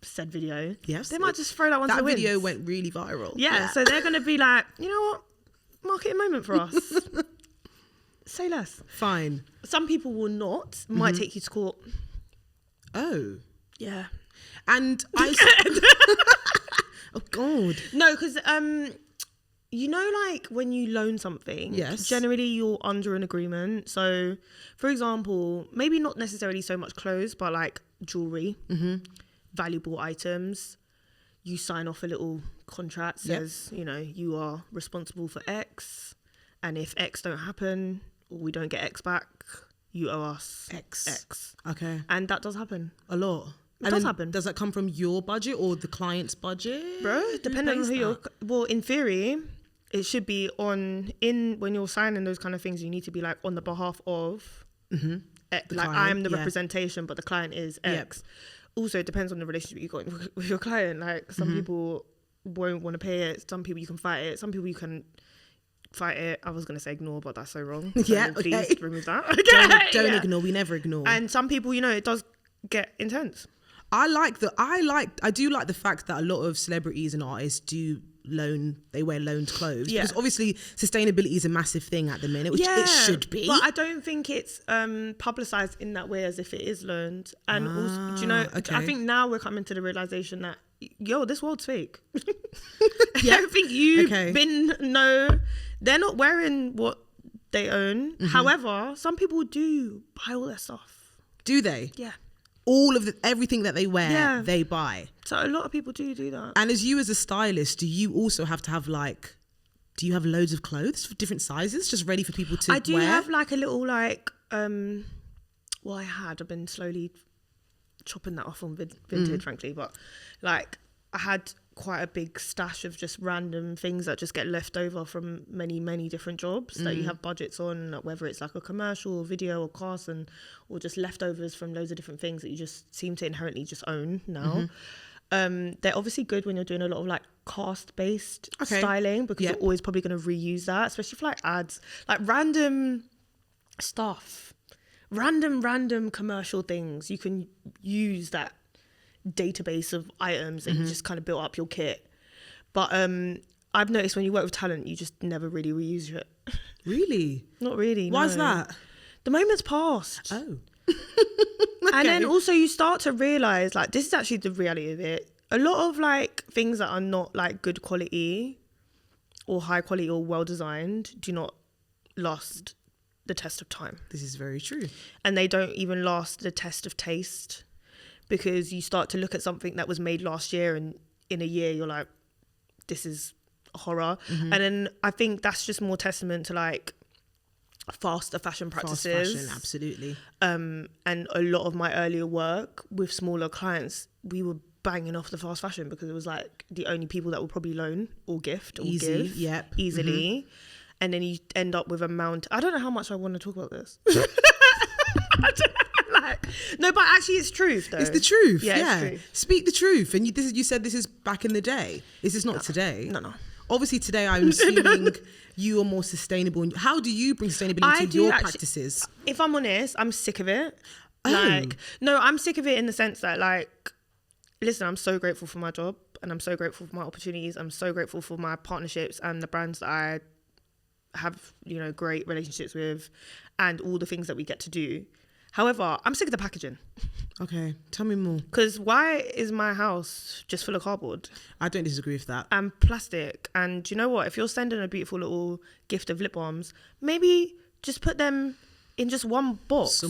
said video. Yes, they might just throw that one to the That video winds. went really viral. Yeah, so they're gonna be like, you know what, marketing moment for us. Say less. Fine. Some people will not. Might take you to court. Oh. Yeah. And I. Oh God. No, because you know, like when you loan something, Yes. generally you're under an agreement. So, for example, maybe not necessarily so much clothes, but like jewelry, valuable items. You sign off a little contract, says, you know, you are responsible for X, and if X don't happen or we don't get X back, you owe us X. Okay. And that does happen. A lot. It does happen. Does that come from your budget or the client's budget? Bro, Who depending on pays who you're... that? Well, in theory, it should be when you're signing those kind of things, you need to be like on the behalf of... like client, I'm the yeah. representation, but the client is X. Also, it depends on the relationship you got with your client. Like some people won't want to pay it. Some people you can fight it. Some people you can fight it. I was going to say ignore, but that's so wrong. Yeah, So please okay. remove that. Don't Yeah. ignore. We never ignore. And some people, you know, it does get intense. I do like the fact that a lot of celebrities and artists do wear loaned clothes. Yeah. Because obviously sustainability is a massive thing at the minute, which it should be. But I don't think it's publicised in that way as if it is learned. And also, do you know, okay. I think now we're coming to the realisation that, this world's fake. I don't think they're not wearing what they own. Mm-hmm. However, some people do buy all their stuff. Do they? Yeah. All of everything that they wear, they buy. So a lot of people do that. And as you as a stylist, do you also have to have do you have loads of clothes for different sizes just ready for people to wear? I do have like a little I've been slowly chopping that off on Vinted, frankly, but like I had quite a big stash of just random things that just get left over from many different jobs that you have budgets on, whether it's like a commercial or video or cast, or just leftovers from loads of different things that you just seem to inherently just own now. They're obviously good when you're doing a lot of like cast based styling, because you're always probably going to reuse that, especially for like ads, like random stuff, random commercial things. You can use that database of items and you just kind of build up your kit. But I've noticed when you work with talent, you just never really reuse it. Really? Not really. Why is that? The moment's passed. Oh. And then also you start to realise, like, this is actually the reality of it. A lot of like things that are not like good quality or high quality or well designed do not last the test of time. This is very true. And they don't even last the test of taste, because you start to look at something that was made last year and in a year you're like, this is horror. And then I think that's just more testament to like faster fashion practices. Fast fashion, absolutely. And a lot of my earlier work with smaller clients, we were banging off the fast fashion because it was like the only people that would probably loan or gift or give easily. And then you end up with a mount. I don't know how much I want to talk about this. No, but actually it's truth though. It's the truth. Yeah. It's true. Speak the truth. And you said this is back in the day. This is not today. No. Obviously today I'm assuming you are more sustainable. How do you bring sustainability to your practices? If I'm honest, I'm sick of it. I'm sick of it in the sense that like, listen, I'm so grateful for my job and I'm so grateful for my opportunities. I'm so grateful for my partnerships and the brands that I have, great relationships with and all the things that we get to do. However, I'm sick of the packaging. Okay, tell me more. Because why is my house just full of cardboard? I don't disagree with that. And plastic. And you know what? If you're sending a beautiful little gift of lip balms, maybe just put them in just one box.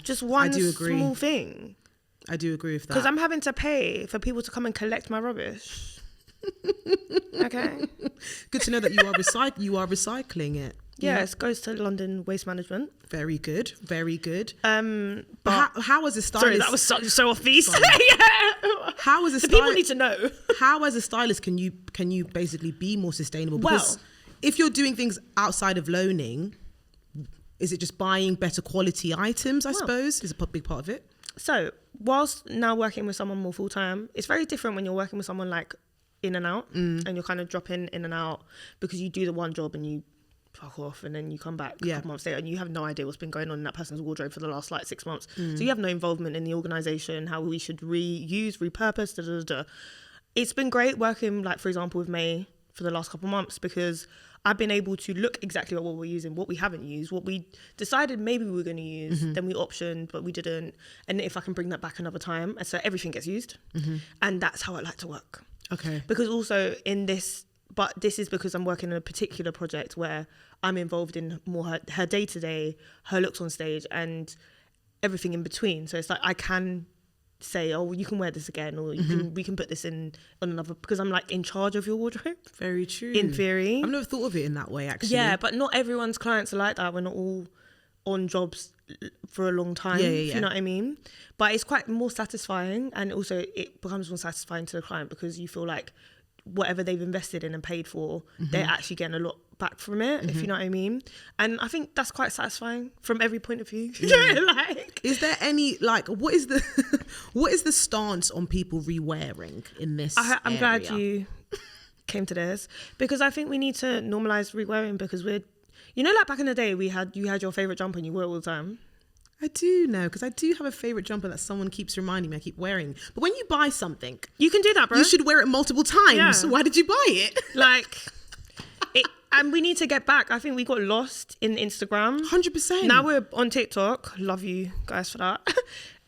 Just one small thing. I do agree with that. Because I'm having to pay for people to come and collect my rubbish. Okay. Good to know that you are recycling it. Yes, it goes to London Waste Management. Very good. But how as a stylist... Sorry, that was so off piece. How as a stylist... people need to know. How as a stylist can you basically be more sustainable? Because if you're doing things outside of loaning, is it just buying better quality items, I suppose, is a big part of it? So, whilst now working with someone more full-time, it's very different when you're working with someone like in and out and you're kind of dropping in and out because you do the one job and you fuck off and then you come back a couple months later and you have no idea what's been going on in that person's wardrobe for the last like 6 months. So you have no involvement in the organisation, how we should reuse, repurpose, It's been great working, like, for example, with May for the last couple of months because I've been able to look exactly at what we're using, what we haven't used, what we decided maybe we were going to use, then we optioned, but we didn't. And if I can bring that back another time, and so everything gets used. And that's how I like to work. Okay. Because also in this, but this is because I'm working on a particular project where I'm involved in more her day-to-day, her looks on stage and everything in between. So it's like I can say, oh, you can wear this again, or we can put this in on another, because I'm like in charge of your wardrobe. Very true. In theory. I've never thought of it in that way, actually. Yeah, but not everyone's clients are like that. We're not all on jobs for a long time, if you know what I mean. But it's quite more satisfying, and also it becomes more satisfying to the client because you feel like whatever they've invested in and paid for, they're actually getting a lot back from it, if you know what I mean. And I think that's quite satisfying from every point of view. Like, is there any, like, what is the stance on people rewearing in this I'm area? glad you came to this, because I think we need to normalize rewearing, because we're, like back in the day you had your favorite jumper and you wore it all the time. I do know, because I do have a favourite jumper that someone keeps reminding me I keep wearing. But when you buy something... You can do that, bro. You should wear it multiple times. Yeah. Why did you buy it? Like... And we need to get back. I think we got lost in Instagram. 100%. Now we're on TikTok. Love you guys for that.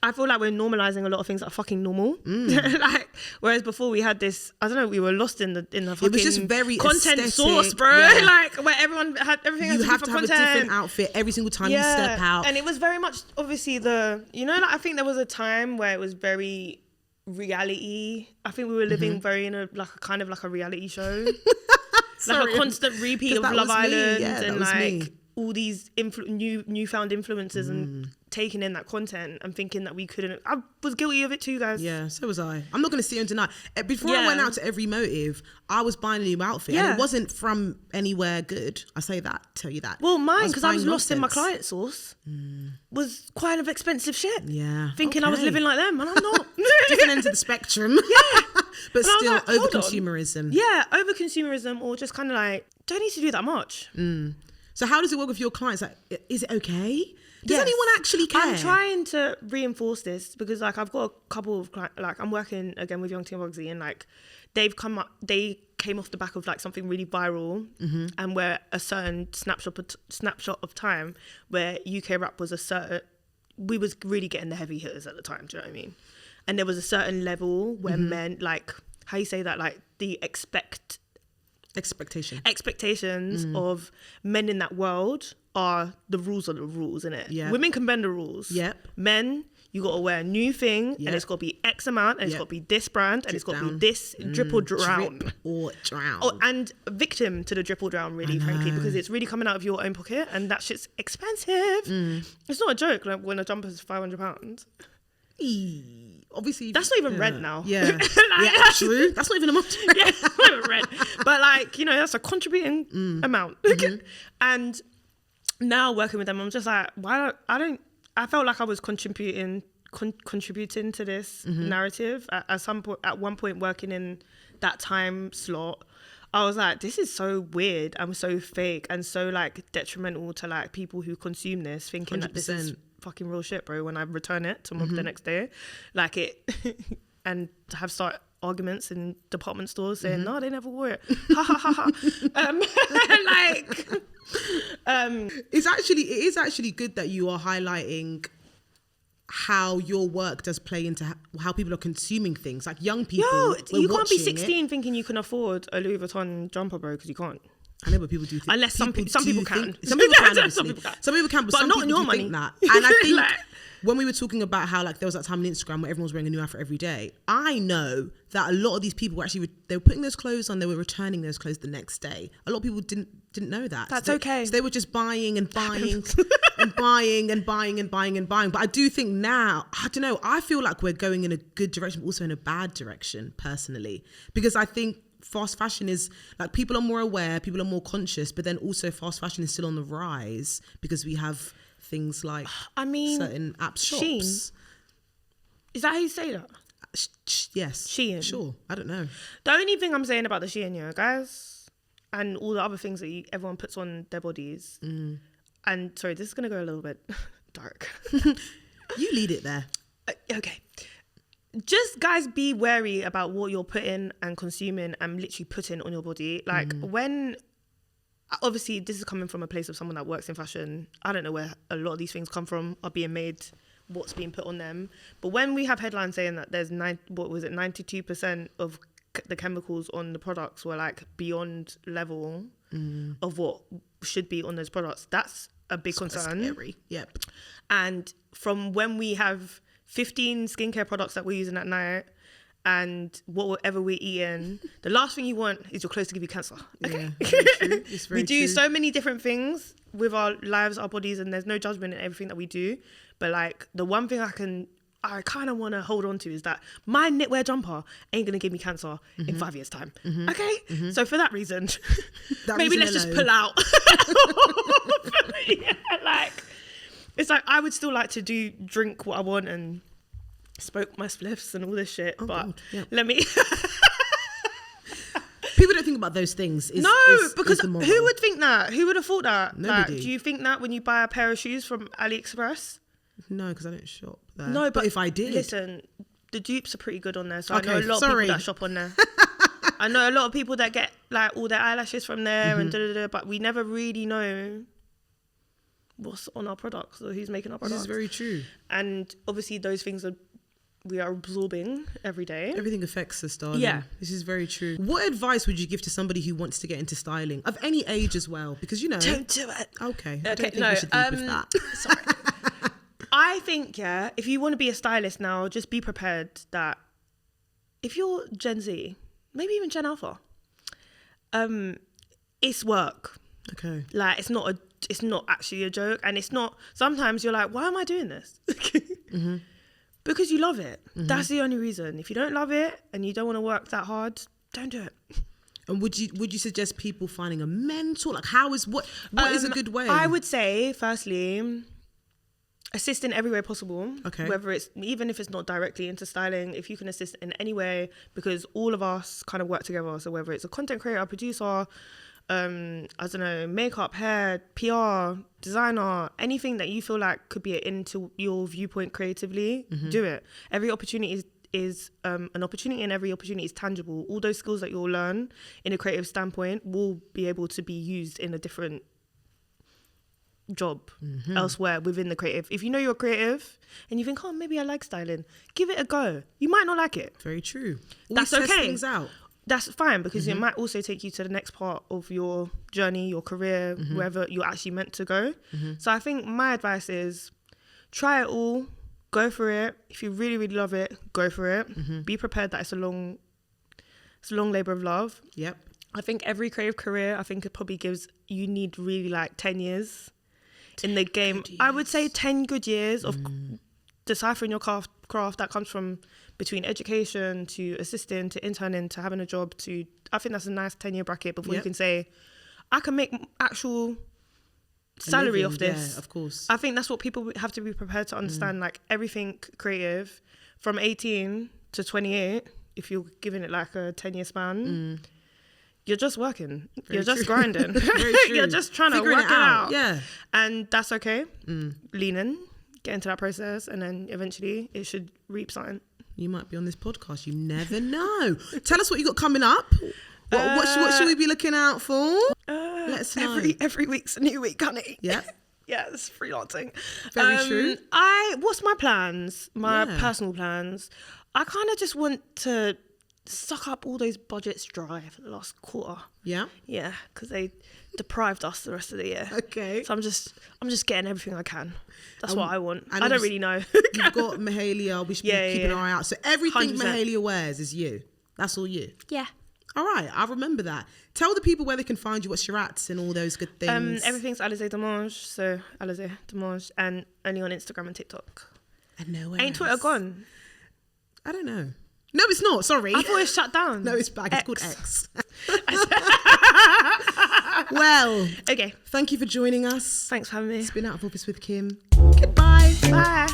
I feel like we're normalizing a lot of things that are fucking normal. Like, whereas before we had this, I don't know, we were lost in the fucking it was just very content aesthetic, source, bro. yeah. Like where everyone had everything. You have for to have content. a different outfit every single time you step out. And it was very much obviously like I think there was a time where it was very reality. I think we were living very in a kind of like a reality show. Like a constant repeat of Love Island and like all these newfound influencers and taking in that content and thinking that we couldn't. I was guilty of it too, guys. Yeah, so was I. I'm not going to sit here and deny. Before I went out to Every Motive, I was buying a new outfit and it wasn't from anywhere good. I tell you that. Well, mine, because I was lost in my client source, was quite of expensive shit. Yeah. Thinking I was living like them and I'm not. Different ends of the spectrum. Yeah. But still, like, over consumerism. Yeah, over consumerism, or just kind of like, don't need to do that much. So how does it work with your clients? Like, is it okay? Does anyone actually care? I'm trying to reinforce this because like I've got a couple of clients, like I'm working again with Young Teen Bugsy and like they came off the back of like something really viral and where a certain snapshot of time where UK rap was we was really getting the heavy hitters at the time, do you know what I mean? And there was a certain level where men, like, how you say that, like the expectations of men in that world are the rules, innit? Yeah. Women can bend the rules. Yep. Men, you got to wear a new thing and it's got to be X amount and it's got to be this brand and it's got to be this drip or drown. Drip or drown. Oh, and victim to the drip or drown, really, frankly, because it's really coming out of your own pocket and that shit's expensive. It's not a joke, like when a jumper's £500. Obviously that's not even rent now. Yeah. True. That's not even a month. Yeah, that's not even rent. But like, you know, that's a contributing amount. And now working with them, I'm just like, I felt like I was contributing to this narrative at one point working in that time slot. I was like, this is so weird and so fake and so like detrimental to like people who consume this, thinking 100%. That this is fucking real shit, bro, when I return it to the next day. Like it and to have start arguments in department stores saying, no, they never wore it. Ha ha ha ha. It is actually good that you are highlighting how your work does play into how people are consuming things. Like young people, you can't be 16 thinking you can afford a Louis Vuitton jumper, bro, because you can't. I know, but people do think. Unless some people can. Some people can, obviously. Some people can, but some not people your do money. think that. And I think when we were talking about how like there was that time on Instagram where everyone was wearing a new outfit every day, I know that a lot of these people were actually they were putting those clothes on, they were returning those clothes the next day. A lot of people didn't know that. That's okay. So they were just buying and buying and buying and buying and buying and buying. But I do think now, I don't know, I feel like we're going in a good direction, but also in a bad direction personally, because I think fast fashion is like people are more aware, people are more conscious, but then also fast fashion is still on the rise because we have things like certain app shops. Shein. Is that how you say that? Yes. Shein. Sure. I don't know. The only thing I'm saying about the Shein, guys, and all the other things that everyone puts on their bodies, and sorry, this is going to go a little bit dark. You lead it there. Okay. Just guys, be wary about what you're putting and consuming and literally putting on your body. Like when, obviously this is coming from a place of someone that works in fashion. I don't know where a lot of these things come from, are being made, what's being put on them. But when we have headlines saying that there's 92% of the chemicals on the products were like beyond level of what should be on those products, that's a big concern. Scary. Yep. And from when we have 15 skincare products that we're using at night and whatever we're eating, the last thing you want is your clothes to give you cancer. Okay? Yeah, very true. It's very we do true. so many different things with our lives, our bodies, and there's no judgment in everything that we do. But like the one thing I kind of want to hold on to is that my knitwear jumper ain't going to give me cancer in 5 years' time. Okay? So for that reason, maybe let's just pull out. Yeah, like, it's like I would still like to drink what I want and smoke my spliffs and all this shit, but God, yeah. let me... People don't think about those things. Because who would think that? Who would have thought that? Nobody. Like, do you think that when you buy a pair of shoes from AliExpress? No, because I don't shop there. No, but if I did, listen, the dupes are pretty good on there. So Okay, I know a lot of people that shop on there. I know a lot of people that get like all their eyelashes from there and but we never really know what's on our products or who's making our products. This is very true. And obviously those things we are absorbing every day. Everything affects us, darling. Yeah. This is very true. What advice would you give to somebody who wants to get into styling of any age as well? Because, you know... Don't do it. Okay. I don't think we should deep with that. Sorry. I think, if you want to be a stylist now, just be prepared that if you're Gen Z, maybe even Gen Alpha, it's work. Okay. Like, it's not actually a joke. And it's not... Sometimes you're like, why am I doing this? Mm-hmm. Because you love it. Mm-hmm. That's the only reason. If you don't love it and you don't want to work that hard, don't do it. And would you suggest people finding a mentor? Like, what is a good way? I would say, firstly, assist in every way possible. Okay. Whether it's, even if it's not directly into styling, if you can assist in any way, because all of us kind of work together. So whether it's a content creator, producer, I don't know, makeup, hair, PR, designer, anything that you feel like could be into your viewpoint creatively, do it. Every opportunity is an opportunity, and every opportunity is tangible. All those skills that you'll learn in a creative standpoint will be able to be used in a different job elsewhere within the creative. If you know you're creative and you think, oh, maybe I like styling, give it a go. You might not like it. Very true. That's Always test okay. things out. That's fine, because it might also take you to the next part of your journey, your career, wherever you're actually meant to go. So I think my advice is try it all, go for it. If you really, really love it, go for it. Be prepared that it's a long labor of love. Yep. I think every creative career, it probably you need really like 10 years in the game. I would say 10 good years of deciphering your craft that comes from between education to assisting to interning to having a job to, I think that's a nice 10-year bracket before you can say, I can make actual salary off this. Yeah, of course. I think that's what people have to be prepared to understand. Like everything creative from 18 to 28, if you're giving it like a 10-year span, you're just working. You're just grinding. Very true. You're just trying to Figuring work it out. Yeah. And that's okay. Lean in, get into that process, and then eventually it should reap something. You might be on this podcast. You never know. Tell us what you got coming up. What should we be looking out for? Let us know. Every week's a new week, honey. Yeah. Yeah, it's freelancing. Very true. What's my plans? My personal plans. I kind of just want to suck up all those budgets dry for the last quarter. Yeah. Yeah, because they deprived us the rest of the year. Okay. So I'm just getting everything I can. That's what I want. And I don't really know. You've got Mahalia. We should be keeping an eye out. So everything 100%. Mahalia wears is you. That's all you. Yeah. All right. I'll remember that. Tell the people where they can find you. What's your ats and all those good things. Everything's Alizé Demange. So Alizé Demange, and only on Instagram and TikTok. And nowhere Ain't else. Twitter gone? I don't know. No, it's not. Sorry. I thought it was shut down. No, it's back. It's called X. Well, okay. Thank you for joining us. Thanks for having me. It's been Out of Office with Kim. Goodbye. Bye.